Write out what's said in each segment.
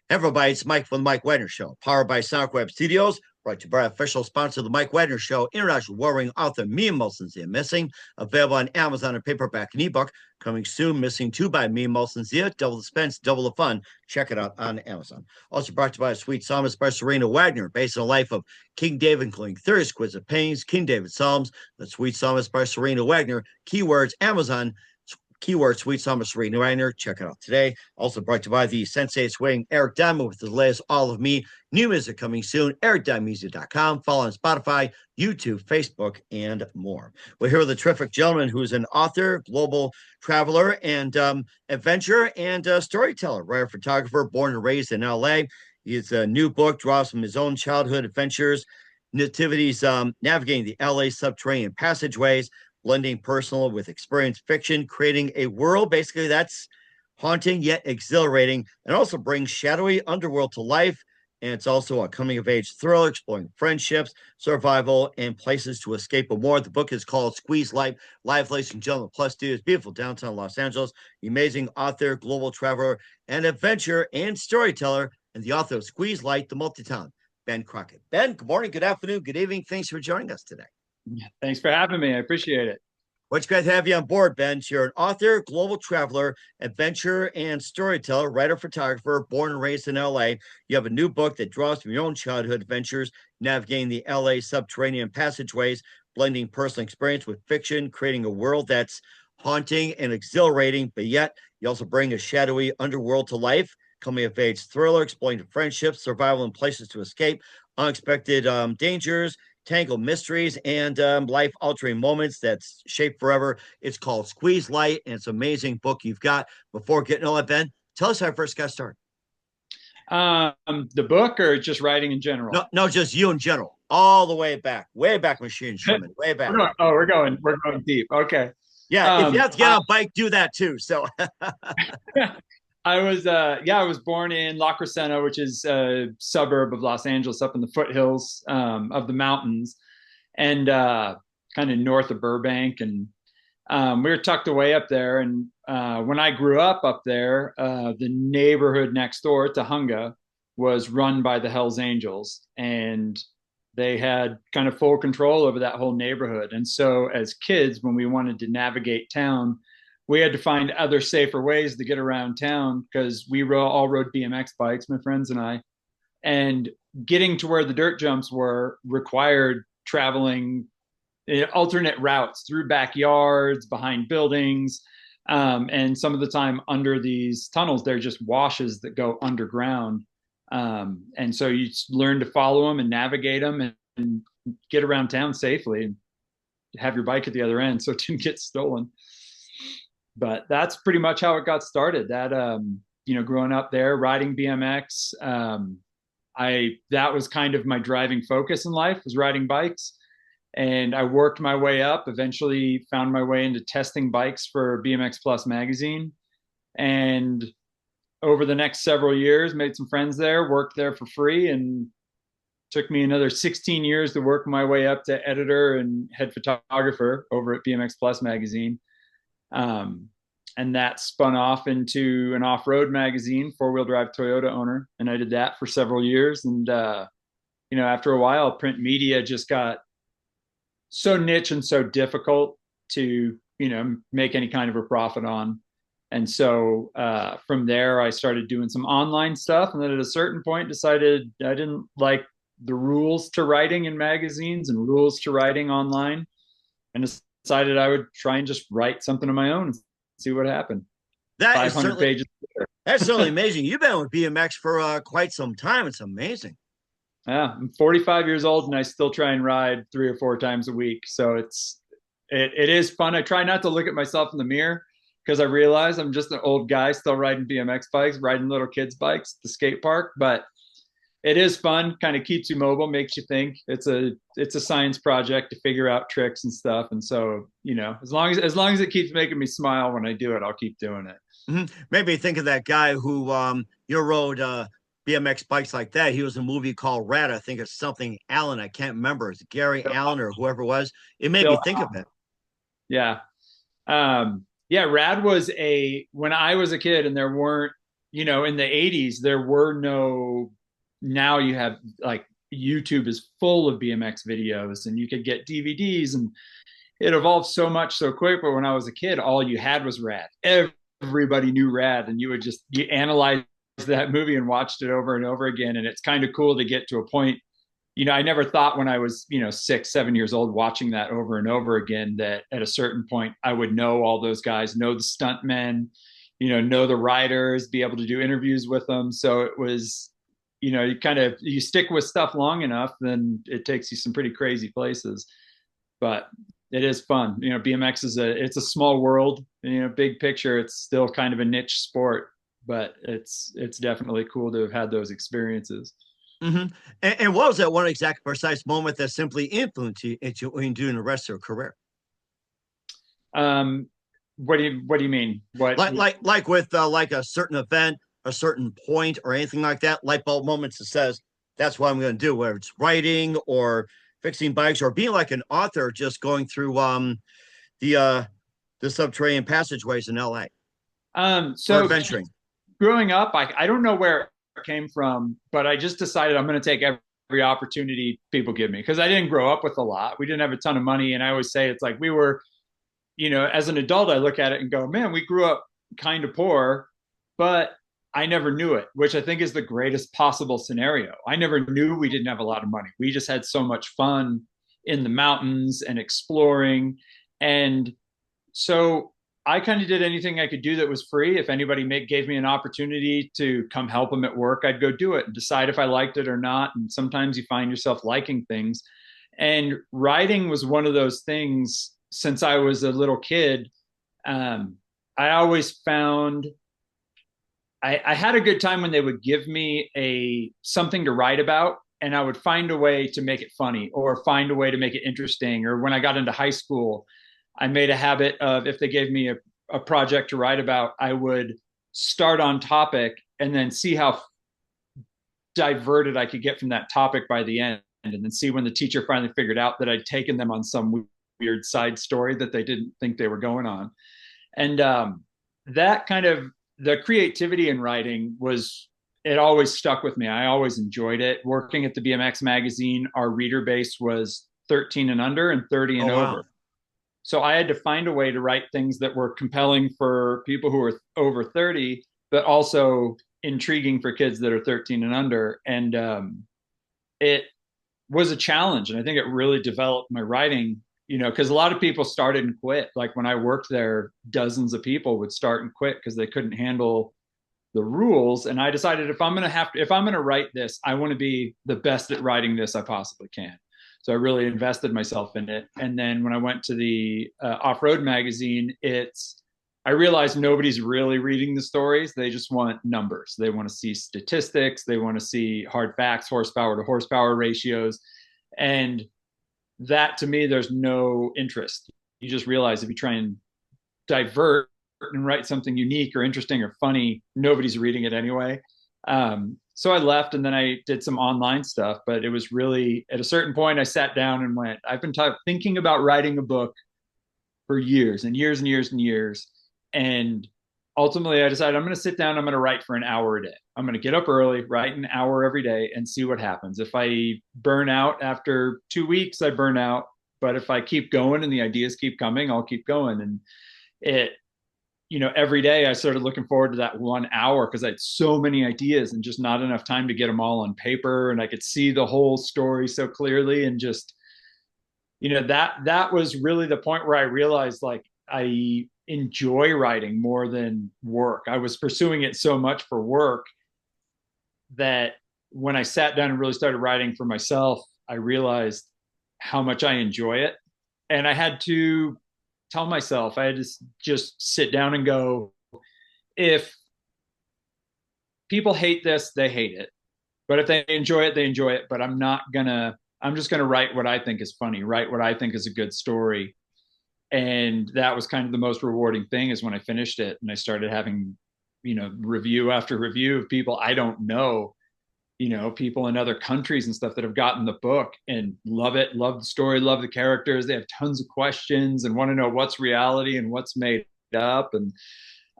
Everybody, it's Mike from the Mike Wagner Show, powered by Sonic Web Studios, brought to you by official sponsor of the Mike Wagner Show, international warring author Mia Molson-Zia Missing, available on Amazon and paperback and ebook. Coming soon, Missing 2 by Mia Molson-Zia, double the suspense, double the fun. Check it out on Amazon. Also brought to you by Sweet Psalmist by Serena Wagner, based on the life of King David, including 30 exquisite paintings, King David Psalms, the Sweet Psalmist by Serena Wagner, keywords Amazon, keyword Sweet Summer Serena Reiner. Check it out today. Also brought to you by the Sensei Swing Eric Diamond with the latest All of Me. New music coming soon. EricDiamondMusic.com. Follow on Spotify, YouTube, Facebook, and more. We're here with a terrific gentleman who's an author, global traveler, and adventurer and storyteller, writer, photographer, born and raised in LA. His new book draws from his own childhood adventures, nativities, navigating the LA subterranean passageways, blending personal with experienced fiction, creating a world basically that's haunting yet exhilarating, and also brings shadowy underworld to life. And it's also a coming of age thriller exploring friendships, survival, and places to escape and more. The book is called Squeeze Light, live, ladies and gentlemen, Plus Studios, beautiful downtown Los Angeles. The amazing author, global traveler, and adventurer and storyteller, and the author of Squeeze Light, the multi-talent, Ben Crockett. Ben, good morning, good afternoon, good evening. Thanks for joining us today. Thanks for having me. I appreciate it. Well, it's great to have you on board, Ben. You're an author, global traveler, adventurer, and storyteller, writer, photographer, born and raised in LA. You have a new book that draws from your own childhood adventures, navigating the LA subterranean passageways, blending personal experience with fiction, creating a world that's haunting and exhilarating, but yet you also bring a shadowy underworld to life. Coming of age thriller, exploring friendships, survival, and places to escape, unexpected dangers, tangled mysteries, and life-altering moments that's shaped forever. It's called Squeeze Light, and it's an amazing book you've got. Before getting all that, Ben, tell us how I first got started. The book or just writing in general? No, just you in general, all the way back, Machine Sherman, way back. We're going deep. Okay. Yeah, if you have to get on a bike, do that too. So I was born in La Crescenta, which is a suburb of Los Angeles, up in the foothills of the mountains, and kind of north of Burbank. And we were tucked away up there. And when I grew up there, the neighborhood next door, Tahunga, was run by the Hells Angels, and they had kind of full control over that whole neighborhood. And so as kids, when we wanted to navigate town, we had to find other safer ways to get around town, because we all rode BMX bikes, my friends and I, and getting to where the dirt jumps were required traveling alternate routes through backyards, behind buildings, and some of the time under these tunnels, they're just washes that go underground. And so you learn to follow them and navigate them and get around town safely and have your bike at the other end so it didn't get stolen. But that's pretty much how it got started. That, growing up there, riding BMX, that was kind of my driving focus in life, was riding bikes. And I worked my way up, eventually found my way into testing bikes for BMX Plus magazine. And over the next several years, made some friends there, worked there for free, and took me another 16 years to work my way up to editor and head photographer over at BMX Plus magazine. And that spun off into an off-road magazine, four-wheel drive Toyota owner. And I did that for several years. And, after a while, print media just got so niche and so difficult to, make any kind of a profit on. And so from there, I started doing some online stuff. And then at a certain point decided I didn't like the rules to writing in magazines and rules to writing online, and decided I would try and just write something of my own and see what happened. That is certainly pages later. That's certainly amazing. You've been with BMX for quite some time. It's amazing. Yeah, I'm 45 years old and I still try and ride 3 or 4 times a week. So it is fun. I try not to look at myself in the mirror, because I realize I'm just an old guy still riding BMX bikes, riding little kids' bikes at the skate park. But it is fun, kind of keeps you mobile, makes you think. It's a science project to figure out tricks and stuff. And so, as long as it keeps making me smile when I do it, I'll keep doing it. Mm-hmm. Maybe think of that guy who rode BMX bikes like that. He was in a movie called Rat. I think it's something Allen. I can't remember. It's Gary Allen or whoever it was. It made me think of it. Yeah. Rad was when I was a kid and there weren't in the 80s, there were no, now you have like YouTube is full of BMX videos and you could get DVDs, and it evolved so much so quick. But when I was a kid, all you had was Rad. Everybody knew Rad, and you analyze that movie and watched it over and over again. And it's kind of cool to get to a point. I never thought when I was, 6, 7 years old, watching that over and over again, that at a certain point I would know all those guys, know the stuntmen, know the riders, be able to do interviews with them. So it was, you stick with stuff long enough, then it takes you some pretty crazy places. But it is fun. BMX it's a small world. Big picture, it's still kind of a niche sport, but it's definitely cool to have had those experiences. Mm-hmm. And what was that one exact precise moment that simply influenced you in doing the rest of your career? Um, what do you mean? What? Like with like a certain event, a certain point, or anything like that? Light bulb moments that says that's what I'm going to do, whether it's writing or fixing bikes or being like an author, just going through the uh the subterranean passageways in LA or So adventuring. growing up, I don't know where it came from, but I just decided I'm going to take every opportunity people give me, because I didn't grow up with a lot. We didn't have a ton of money, and I always say it's like we were, as an adult, I look at it and go, man, we grew up kind of poor, but I never knew it, which I think is the greatest possible scenario. I never knew we didn't have a lot of money. We just had so much fun in the mountains and exploring. And so I kind of did anything I could do that was free. If anybody gave me an opportunity to come help them at work, I'd go do it and decide if I liked it or not. And sometimes you find yourself liking things. And writing was one of those things since I was a little kid. I always found I had a good time when they would give me something to write about, and I would find a way to make it funny or find a way to make it interesting. Or when I got into high school, I made a habit of, if they gave me a project to write about, I would start on topic and then see how diverted I could get from that topic by the end. And then see when the teacher finally figured out that I'd taken them on some weird side story that they didn't think they were going on. And that kind of, the creativity in writing it always stuck with me. I always enjoyed it. Working at the BMX magazine, our reader base was 13 and under and 30 and Oh wow. over. So I had to find a way to write things that were compelling for people who were over 30, but also intriguing for kids that are 13 and under. And it was a challenge. And I think it really developed my writing, because a lot of people started and quit. Like when I worked there, dozens of people would start and quit because they couldn't handle the rules. And I decided if I'm going to write this, I want to be the best at writing this I possibly can. So I really invested myself in it. And then when I went to the off-road magazine, I realized nobody's really reading the stories. They just want numbers. They want to see statistics. They want to see hard facts, horsepower to horsepower ratios. And that, to me, there's no interest. You just realize if you try and divert and write something unique or interesting or funny, nobody's reading it anyway. So I left, and then I did some online stuff. But it was really, at a certain point, I sat down and went, I've been thinking about writing a book for years and years and years and years. And ultimately, I decided I'm going to sit down. I'm going to write for an hour a day. I'm going to get up early, write an hour every day, and see what happens. If I burn out after 2 weeks, I burn out. But if I keep going and the ideas keep coming, I'll keep going. And every day I started looking forward to that 1 hour, because I had so many ideas and just not enough time to get them all on paper. And I could see the whole story so clearly. And just, that was really the point where I realized, like, I enjoy writing more than work. I was pursuing it so much for work that when I sat down and really started writing for myself, I realized how much I enjoy it. And I had to tell myself, I had to just sit down and go, if people hate this, they hate it. But if they enjoy it, they enjoy it. But I'm just going to write what I think is funny, write what I think is a good story. And that was kind of the most rewarding thing, is when I finished it and I started having, review after review of people I don't know, people in other countries and stuff that have gotten the book and love it, love the story, love the characters. They have tons of questions and want to know what's reality and what's made up. And,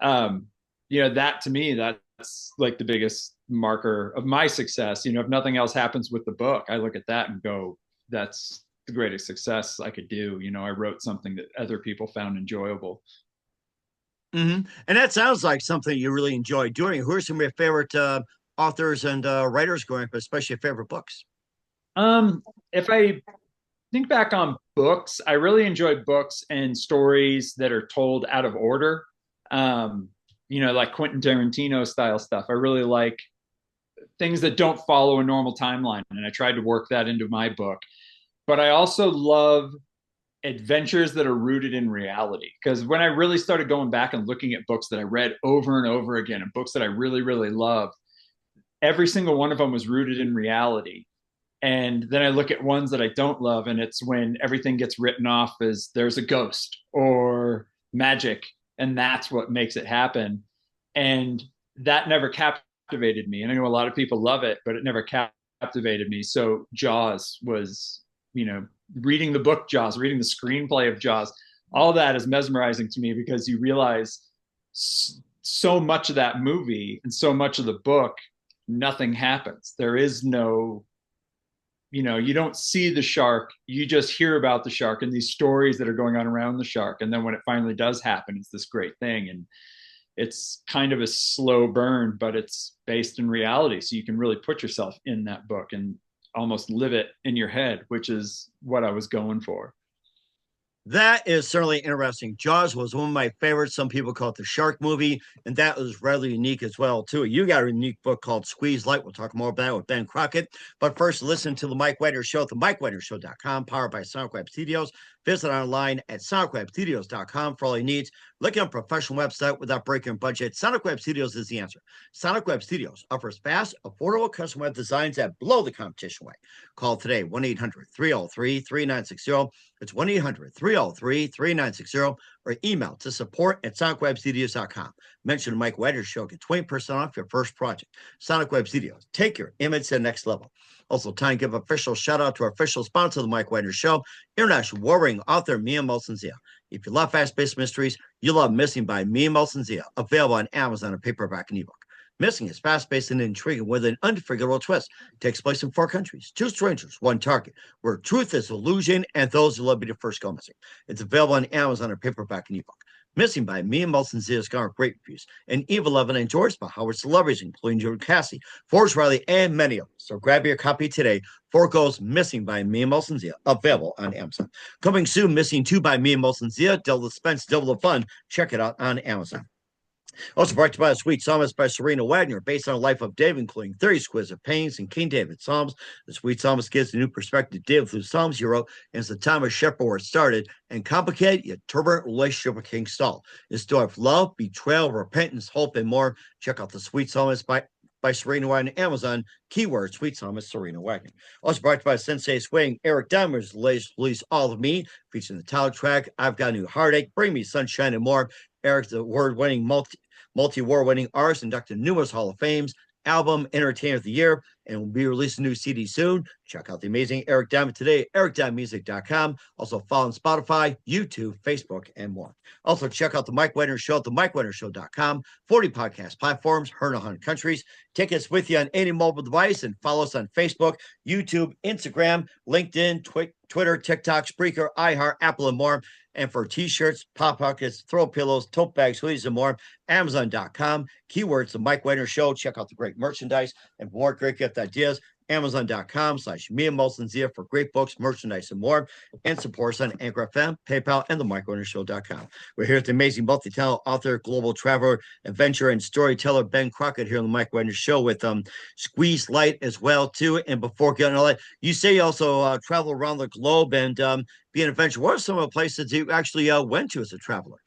that, to me, that's that's like the biggest marker of my success. If nothing else happens with the book, I look at that and go, that's the greatest success I could do. I wrote something that other people found enjoyable. And that sounds like something you really enjoy doing. Who are some of your favorite authors and writers growing up, especially your favorite books? If I think back on books, I really enjoy books and stories that are told out of order. Um, like Quentin Tarantino style stuff. I really like things that don't follow a normal timeline, and I tried to work that into my book. But I also love adventures that are rooted in reality, because when I really started going back and looking at books that I read over and over again and books that I really, really loved, every single one of them was rooted in reality. And then I look at ones that I don't love, and it's when everything gets written off as there's a ghost or magic, and that's what makes it happen. And that never captivated me. And I know a lot of people love it, but it never captivated me. So Jaws was, reading the book Jaws, reading the screenplay of Jaws, all that is mesmerizing to me, because you realize so much of that movie and so much of the book, nothing happens. There is no, you don't see the shark, you just hear about the shark and these stories that are going on around the shark. And then when it finally does happen, it's this great thing. And it's kind of a slow burn, but it's based in reality. So you can really put yourself in that book and almost live it in your head, which is what I was going for. That is certainly interesting. Jaws was one of my favorites. Some people call it the shark movie, and that was rather unique as well, too. You got a unique book called Squeeze Light. We'll talk more about that with Ben Crockett. But first, listen to the Mike Wagner Show at the MikeWagnerShow.com, powered by SoundCloud Studios. Visit online at SonicWebStudios.com for all your needs. Look at a professional website without breaking budget. Sonic Web Studios is the answer. Sonic Web Studios offers fast, affordable custom web designs that blow the competition away. Call today, 1-800-303-3960. It's 1-800-303-3960, or email to support@sonicwebstudios.com. Mention the Mike Wagner Show. Get 20% off your first project. Sonic Web Studios. Take your image to the next level. Also, time to give official shout out to our official sponsor of the Mike Wagner Show, international warring author Mia Molson-Zia. If you love fast-paced mysteries, you love Missing by Mia Molson-Zia, available on Amazon and paperback and ebook. Missing is fast-paced and intriguing with an unforgettable twist. It takes place in 4 countries, 2 strangers, 1 target, where truth is illusion and those who love be the first go missing. It's available on Amazon and paperback and ebook. Missing by Mia Molson-Zia has garnered great reviews, and Eve 11 endorsed by Howard celebrities, including Joe Cassie, Forrest Riley, and many others. So grab your copy today. 4 Goes Missing by Mia Molson-Zia, available on Amazon. Coming soon, Missing 2 by Mia Molson-Zia, double the suspense, double the fun. Check it out on Amazon. Also brought to you by Sweet Psalmist by Serena Wagner, based on the life of David, including 30 exquisite paintings and King David Psalms. The Sweet Psalmist gives a new perspective to David through the Psalms he wrote, and it's the time of shepherd where it started, and complicated yet turbulent relationship with King Saul. His story of love, betrayal, repentance, hope, and more. Check out the Sweet Psalmist by Serena Wagner on Amazon. Keyword Sweet Psalmist Serena Wagner. Also brought to you by Sensei Swing. Eric Diamond's latest release, All of Me, featuring the title track, I've Got a New Heartache, Bring Me Sunshine, and more. Eric's the award-winning multi-award-winning artist, inducted in numerous Hall of Fames, album Entertainer of the Year, and will be releasing a new CD soon. Check out the amazing Eric Diamond today, ericdiamondmusic.com. Also follow on Spotify, YouTube, Facebook, and more. Also check out the Mike Wagner Show at the MikeWagnerShow.com. 40 podcast platforms, heard in 100 countries. Take us with you on any mobile device, and follow us on Facebook, YouTube, Instagram, LinkedIn, Twitter, TikTok, Spreaker, iHeart, Apple, and more. And for t-shirts, pop pockets, throw pillows, tote bags, hoodies, and more, Amazon.com. Keywords, The Mike Wagner Show. Check out the great merchandise and more great gift ideas. Amazon.com/Mia Molson-Zia for great books, merchandise, and more. And support us on Anchor FM, PayPal, and the MikeWagnerShow.com. We're here with the amazing multi-talented author, global traveler, adventurer, and storyteller Ben Crockett here on the Mike Wagner Show with Squeeze Light as well, too. And before getting all that, you say you also travel around the globe and be an adventurer. What are some of the places you actually went to as a traveler?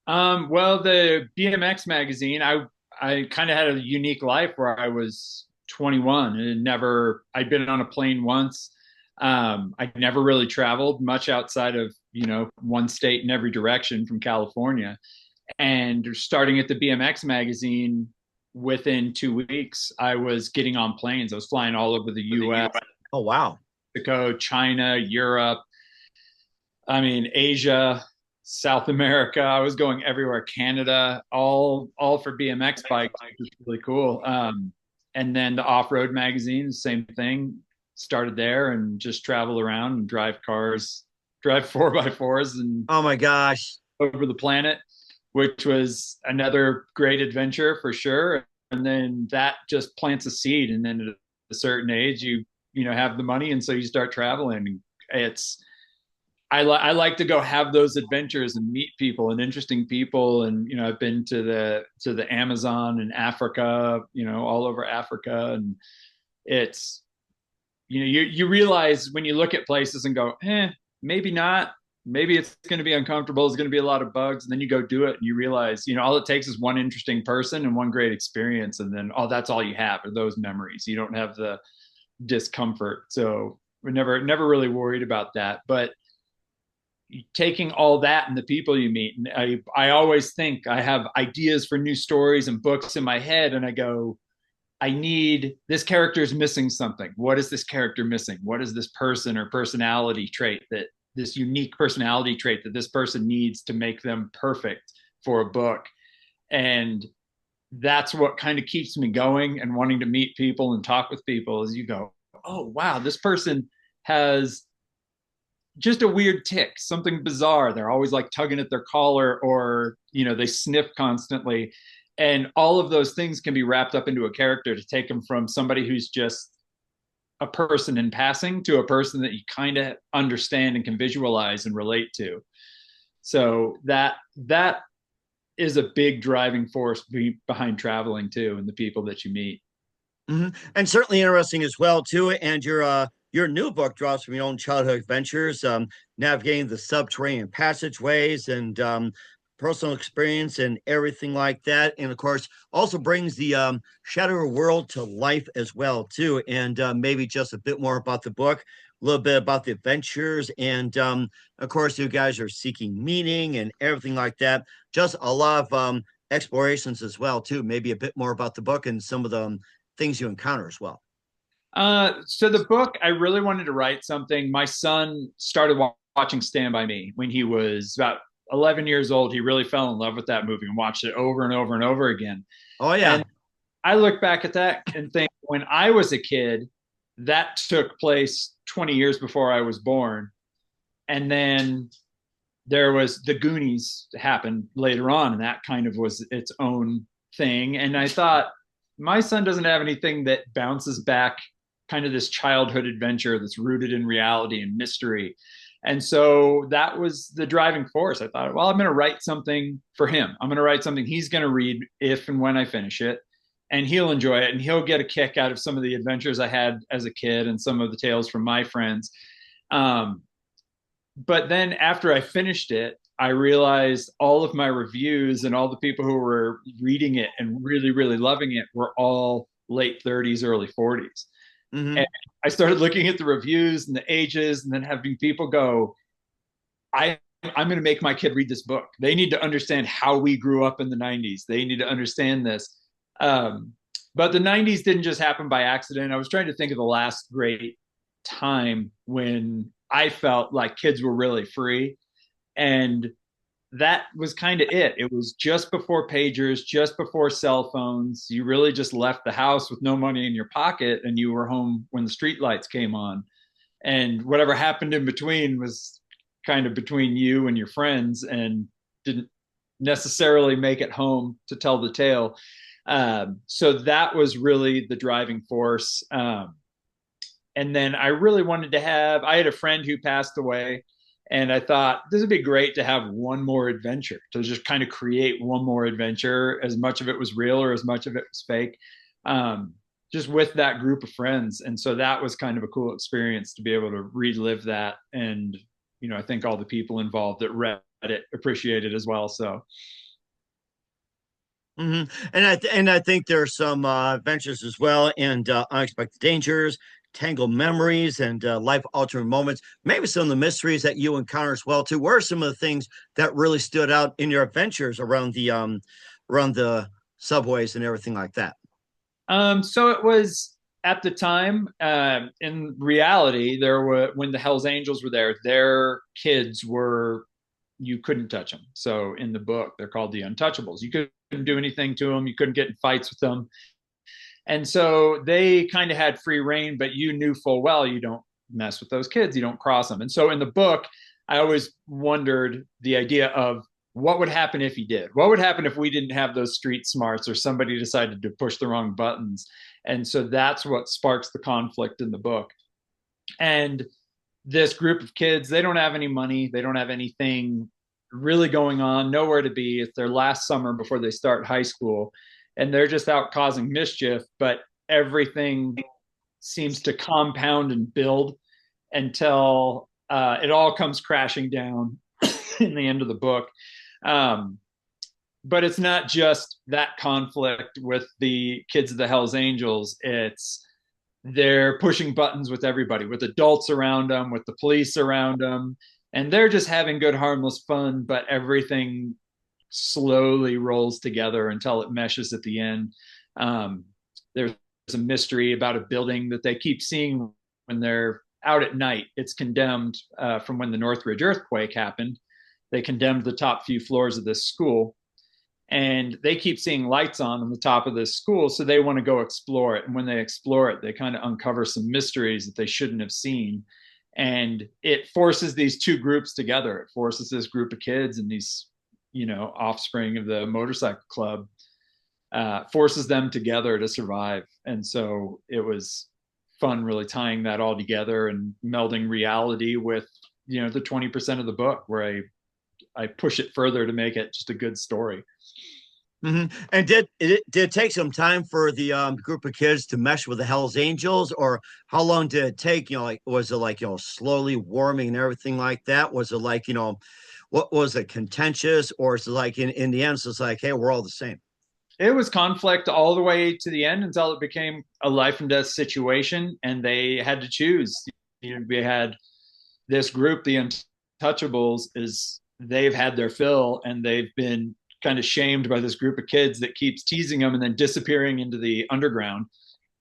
Well, the BMX magazine, I kind of had a unique life where I was 21 and I'd been on a plane once. I never really traveled much outside of, one state in every direction from California. And starting at the BMX magazine, within 2 weeks, I was getting on planes. I was flying all over the US. Oh, wow. Mexico, China, Europe, Asia. South America. I was going everywhere, Canada, all for BMX bikes, which is really cool. And then the off-road magazine, same thing. Started there and just travel around and drive cars, drive 4x4s and Oh my gosh. over the planet, which was another great adventure for sure. And then that just plants a seed, and then at a certain age, you know have the money, and so you start traveling. It's I like to go have those adventures and meet people and interesting people. And I've been to the Amazon and Africa, all over Africa. And it's you realize when you look at places and go, maybe not. Maybe it's going to be uncomfortable. There's going to be a lot of bugs. And then you go do it and you realize, all it takes is one interesting person and one great experience. And then, that's all you have are those memories. You don't have the discomfort. So we're never really worried about that. But taking all that and the people you meet, and I always think I have ideas for new stories and books in my head, and I go, I need this character is missing something. What is this character missing? What is this person or personality trait that this unique personality trait that this person needs to make them perfect for a book? And that's what kind of keeps me going and wanting to meet people and talk with people. As you go, oh wow, this person has just a weird tick, something bizarre. They're always like tugging at their collar, or they sniff constantly. And all of those things can be wrapped up into a character to take them from somebody who's just a person in passing to a person that you kind of understand and can visualize and relate to. So that is a big driving force behind traveling too, and the people that you meet. And certainly interesting as well too. And your new book draws from your own childhood adventures, navigating the subterranean passageways and personal experience and everything like that. And of course, also brings the Shadow world to life as well too. And maybe just a bit more about the book, a little bit about the adventures, and of course, you guys are seeking meaning and everything like that. Just a lot of explorations as well too. Maybe a bit more about the book and some of the things you encounter as well. So the book, I really wanted to write something. My son started watching Stand By Me when he was about 11 years old. He really fell in love with that movie and watched it over and over and over again. Oh yeah. And I look back at that and think, when I was a kid, that took place 20 years before I was born. And then there was the Goonies happened later on, and that kind of was its own thing. And I thought, my son doesn't have anything that bounces back kind of this childhood adventure that's rooted in reality and mystery. And so that was the driving force. I thought, well, I'm going to write something for him. I'm going to write something he's going to read if and when I finish it, and he'll enjoy it, and he'll get a kick out of some of the adventures I had as a kid and some of the tales from my friends. But then after I finished it, I realized all of my reviews and all the people who were reading it and really, really loving it were all late 30s, early 40s. And I started looking at the reviews and the ages, and then having people go, I'm going to make my kid read this book. They need to understand how we grew up in the 90s. They need to understand this. But the 90s didn't just happen by accident. I was trying to think of the last great time when I felt like kids were really free. And that was kind of it. It was just before pagers, just before cell phones. You really just left the house with no money in your pocket, and you were home when the street lights came on. And whatever happened in between was kind of between you and your friends, and didn't necessarily make it home to tell the tale. So that was really the driving force. And then I really wanted to I had a friend who passed away, and I thought this would be great to have one more adventure, to just kind of create one more adventure, as much of it was real or as much of it was fake, just with that group of friends. And so that was kind of a cool experience to be able to relive that. And, I think all the people involved that read it appreciate it as well. So. And I think there's some adventures as well, and unexpected dangers, tangled memories, and life altering moments. Maybe some of the mysteries that you encounter as well too. What are some of the things that really stood out in your adventures around the subways and everything like that? So it was at the time. In reality, there were when the Hell's Angels were there, their kids were you couldn't touch them. So in the book, they're called the Untouchables. You couldn't do anything to them. You couldn't get in fights with them. And so they kind of had free reign, but you knew full well you don't mess with those kids. You don't cross them. And so in the book, I always wondered the idea of what would happen if he did? What would happen if we didn't have those street smarts or somebody decided to push the wrong buttons? And so that's what sparks the conflict in the book. And this group of kids, they don't have any money. They don't have anything really going on, nowhere to be. It's their last summer before they start high school. And they're just out causing mischief, but everything seems to compound and build until it all comes crashing down in the end of the book. But it's not just that conflict with the kids of the Hells Angels. It's they're pushing buttons with everybody, with adults around them, with the police around them, and they're just having good, harmless fun, but everything slowly rolls together until it meshes at the end. There's a mystery about a building that they keep seeing when they're out at night. It's condemned from when the Northridge earthquake happened. They condemned the top few floors of this school, and they keep seeing lights on the top of this school, so they want to go explore it. And when they explore it, they kind of uncover some mysteries that they shouldn't have seen. And it forces these two groups together. It forces this group of kids and these, offspring of the motorcycle club, forces them together to survive. And so it was fun really tying that all together and melding reality with, the 20% of the book where I push it further to make it just a good story. Mm-hmm. And did it take some time for the group of kids to mesh with the Hells Angels, or how long did it take? Was it slowly warming and everything like that? Was it what was it, contentious, or is it in the end, it's like, hey, we're all the same? It was conflict all the way to the end until it became a life and death situation, and they had to choose. We had this group, the Untouchables, they've had their fill, and they've been kind of shamed by this group of kids that keeps teasing them and then disappearing into the underground.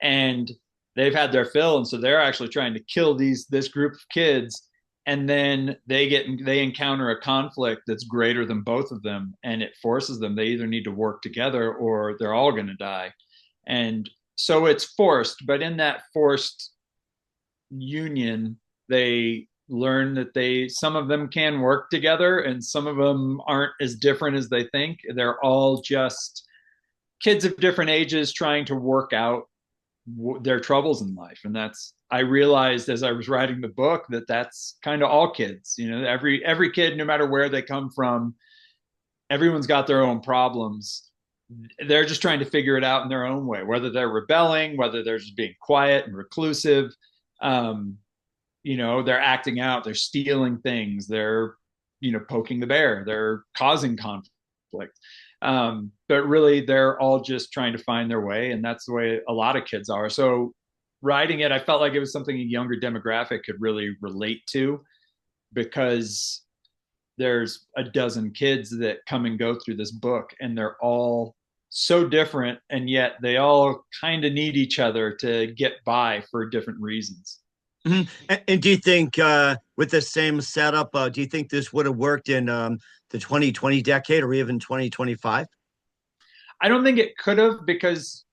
And they've had their fill, and so they're actually trying to kill this group of kids. And then they encounter a conflict that's greater than both of them, and it forces them. They either need to work together or they're all going to die. And so it's forced, but in that forced union, they learn that some of them can work together, and some of them aren't as different as they think. They're all just kids of different ages trying to work out their troubles in life. And I realized as I was writing the book that's kind of all kids. Every kid, no matter where they come from, everyone's got their own problems. They're just trying to figure it out in their own way, whether they're rebelling, whether they're just being quiet and reclusive. They're acting out, they're stealing things, they're, poking the bear, they're causing conflict. But really, they're all just trying to find their way. And that's the way a lot of kids are. So writing it, I felt like it was something a younger demographic could really relate to, because there's a dozen kids that come and go through this book, and they're all so different, and yet they all kind of need each other to get by for different reasons. Mm-hmm. And do you think with the same setup, do you think this would have worked in the 2020 decade or even 2025? I don't think it could have, because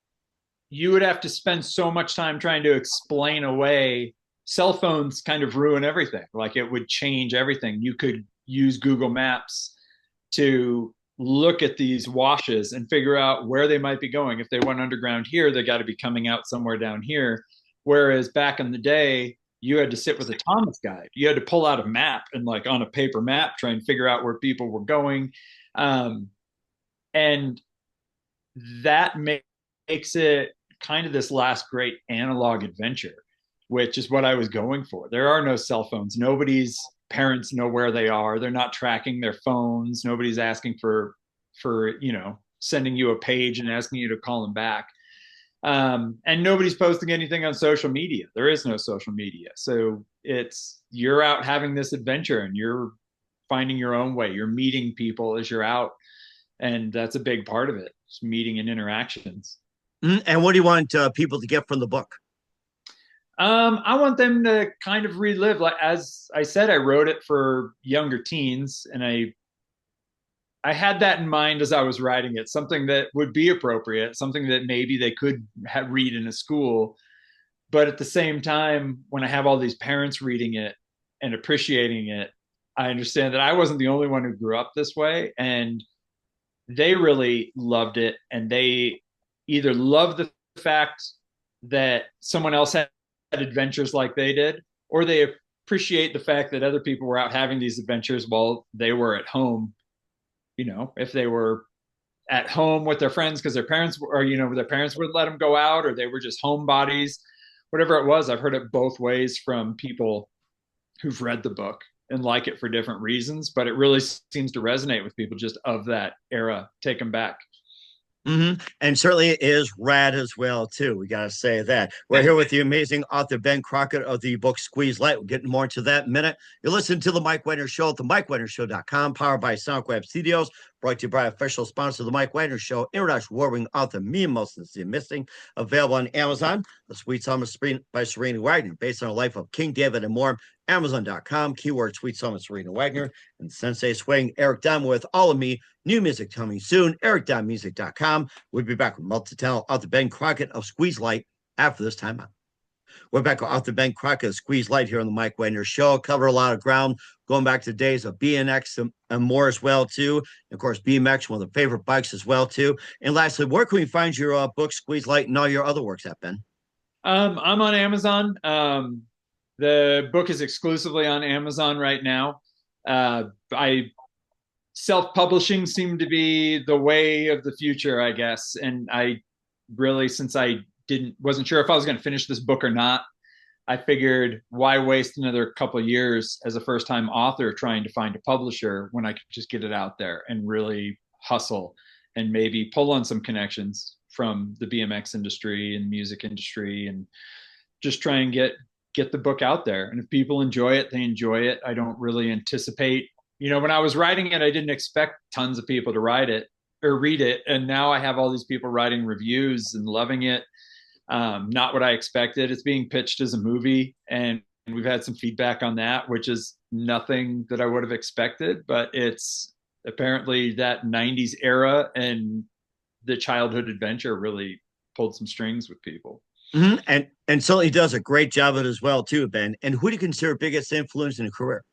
you would have to spend so much time trying to explain away. Cell phones kind of ruin everything. Like, it would change everything. You could use Google Maps to look at these washes and figure out where they might be going. If they went underground here, they got to be coming out somewhere down here. Whereas back in the day, you had to sit with a Thomas guide. You had to pull out a map and, on a paper map, try and figure out where people were going. And that makes it kind of this last great analog adventure, which is what I was going for. There are no cell phones. Nobody's parents know where they are. They're not tracking their phones. Nobody's asking for sending you a page and asking you to call them back. And nobody's posting anything on social media. There is no social media. So you're out having this adventure, and you're finding your own way. You're meeting people as you're out. And that's a big part of it, just meeting and interactions. And what do you want people to get from the book? I want them to kind of relive, like, as I said, I wrote it for younger teens, and I I had that in mind as I was writing it, something that would be appropriate, something that maybe they could read in a school. But at the same time, when I have all these parents reading it and appreciating it, I understand that I wasn't the only one who grew up this way. And they really loved it. And they either loved the fact that someone else had adventures like they did, or they appreciate the fact that other people were out having these adventures while they were at home. If they were at home with their friends because their parents or their parents would let them go out, or they were just homebodies, whatever it was. I've heard it both ways from people who've read the book and like it for different reasons, but it really seems to resonate with people just of that era. Take them back. And certainly it is rad as well, too. We got to say that. We're here with the amazing author Ben Crockett of the book Squeeze Light. We'll get more into that in a minute. You're listening to The Mike Wagner Show at themikewagnershow.com, powered by SoundWeb Studios, brought to you by official sponsor of The Mike Wagner Show, international award-winning author Me and Most Missing, available on Amazon. The Sweet Summer Spring by Serena Wagner, based on the life of King David and more. Amazon.com, keyword Sweet Summer Serena Wagner, and Sensei Swing, Eric Dunn with All of Me. New music coming soon, ericdonmusic.com. We'll be back with multi-talent author Ben Crockett of Squeeze Light after this time out. We're back with author Ben Crockett of Squeeze Light here on the Mike Wagner Show. Cover a lot of ground, going back to the days of BMX and more as well, too. And of course, BMX, one of the favorite bikes as well, too. And lastly, where can we find your book, Squeeze Light, and all your other works at, Ben? I'm on Amazon. The book is exclusively on Amazon right now. I self-publishing seemed to be the way of the future, I guess. And I really, since I wasn't sure if I was going to finish this book or not, I figured why waste another couple of years as a first-time author trying to find a publisher when I could just get it out there and really hustle and maybe pull on some connections from the BMX industry and music industry and just try and get the book out there. And if people enjoy it, they enjoy it. I don't really anticipate, when I was writing it, I didn't expect tons of people to write it or read it. And now I have all these people writing reviews and loving it. Not what I expected. It's being pitched as a movie, and we've had some feedback on that, which is nothing that I would have expected, but it's apparently that 90s era and the childhood adventure really pulled some strings with people. And certainly does a great job of it as well, too, Ben. And who do you consider biggest influence in your career?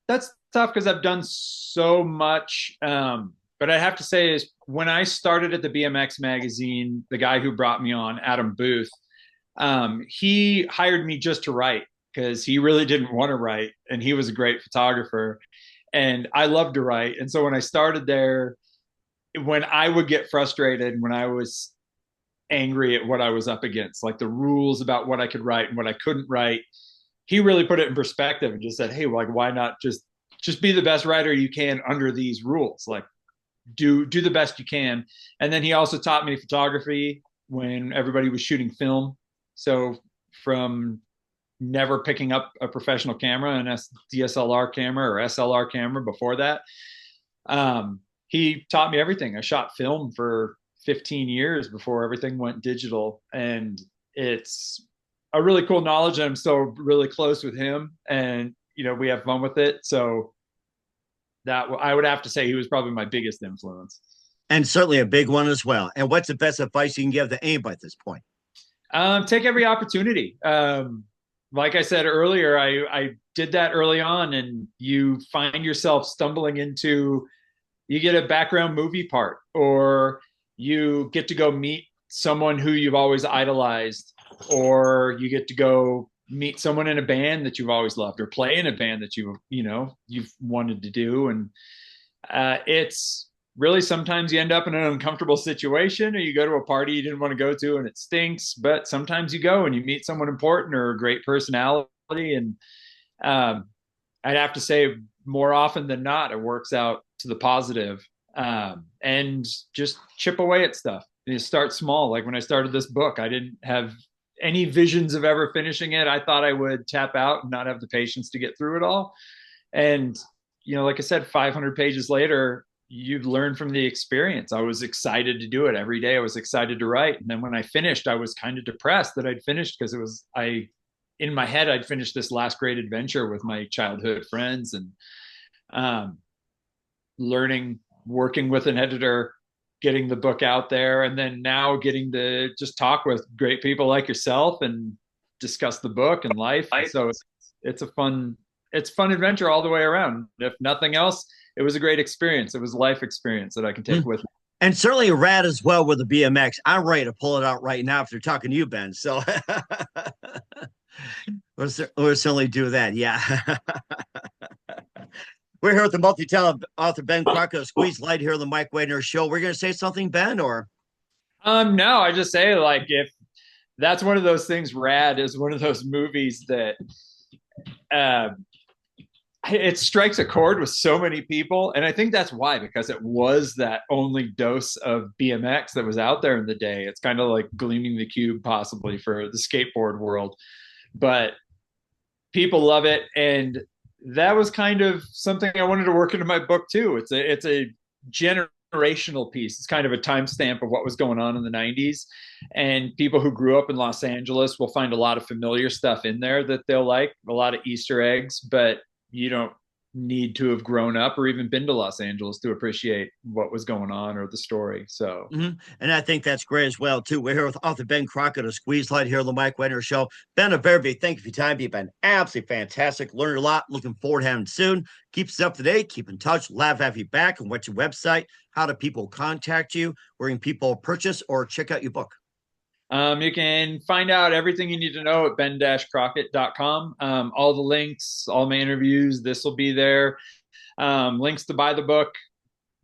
That's tough because I've done so much. But I have to say is when I started at the BMX magazine, the guy who brought me on, Adam Booth, he hired me just to write because he really didn't want to write, and he was a great photographer, and I loved to write. And so when I started there, when I would get frustrated, when I was angry at what I was up against, like the rules about what I could write and what I couldn't write, he really put it in perspective and just said, hey, like, why not just be the best writer you can under these rules? Like, do the best you can. And then he also taught me photography when everybody was shooting film. So from never picking up a professional camera, an DSLR camera or SLR camera before that, he taught me everything. I shot film for 15 years before everything went digital, and it's a really cool knowledge. And I'm still really close with him, and we have fun with it. So that I would have to say he was probably my biggest influence, and certainly a big one as well. And what's the best advice you can give to anybody at this point? Take every opportunity. Like I said earlier, I did that early on, and you find yourself stumbling into, you get a background movie part, or you get to go meet someone who you've always idolized, or you get to go meet someone in a band that you've always loved, or play in a band that you've wanted to do. And it's really, sometimes you end up in an uncomfortable situation, or you go to a party you didn't want to go to and it stinks, but sometimes you go and you meet someone important or a great personality. And I'd have to say more often than not, it works out to the positive. And just chip away at stuff. You start small. Like when I started this book, I didn't have any visions of ever finishing it. I thought I would tap out and not have the patience to get through it all. And, like I said, 500 pages later, you've learned from the experience. I was excited to do it every day. I was excited to write. And then when I finished, I was kind of depressed that I'd finished, because in my head, I'd finished this last great adventure with my childhood friends. And learning, working with an editor, getting the book out there, and then now getting to just talk with great people like yourself and discuss the book and life. So it's a fun adventure all the way around. If nothing else, it was a great experience. It was a life experience that I can take with me. And certainly rad as well with the BMX. I'm ready to pull it out right now after talking to you, Ben. So we'll certainly do that. Yeah. We're here with the multi-talented author Ben Crockett, Squeeze Light here on the Mike Wagner Show. We're going to say something, Ben, or? No, I just say, like, if that's one of those things, Rad is one of those movies that it strikes a chord with so many people. And I think that's why, because it was that only dose of BMX that was out there in the day. It's kind of like Gleaming the Cube, possibly, for the skateboard world. But people love it. And that was kind of something I wanted to work into my book too. It's a generational piece. It's kind of a timestamp of what was going on in the 90s. And people who grew up in Los Angeles will find a lot of familiar stuff in there that they'll like, a lot of Easter eggs, but you don't need to have grown up or even been to Los Angeles to appreciate what was going on or the story. So, and I think that's great as well too. We're here with author Ben Crockett of Squeeze Light here on the Mike Wagner Show. Ben, a very big thank you for your time. You've been absolutely fantastic. Learned a lot. Looking forward to having you soon. Keep us up to date. Keep in touch. Love to have you back. And what's your website? How do people contact you? Where can people purchase or check out your book? You can find out everything you need to know at ben-crockett.com. All the links, all my interviews, this will be there. Links to buy the book,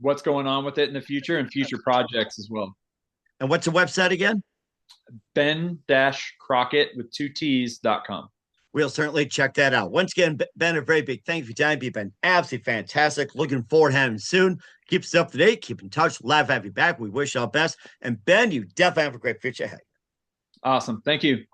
what's going on with it in the future, and future projects as well. And what's the website again? ben-crockett with 2 T's.com. We'll certainly check that out. Once again, Ben, a very big thank you for your time. You've been absolutely fantastic. Looking forward to having you soon. Keep us up to date. Keep in touch. Love to have you back. We wish you all the best. And Ben, you definitely have a great future ahead. Awesome. Thank you.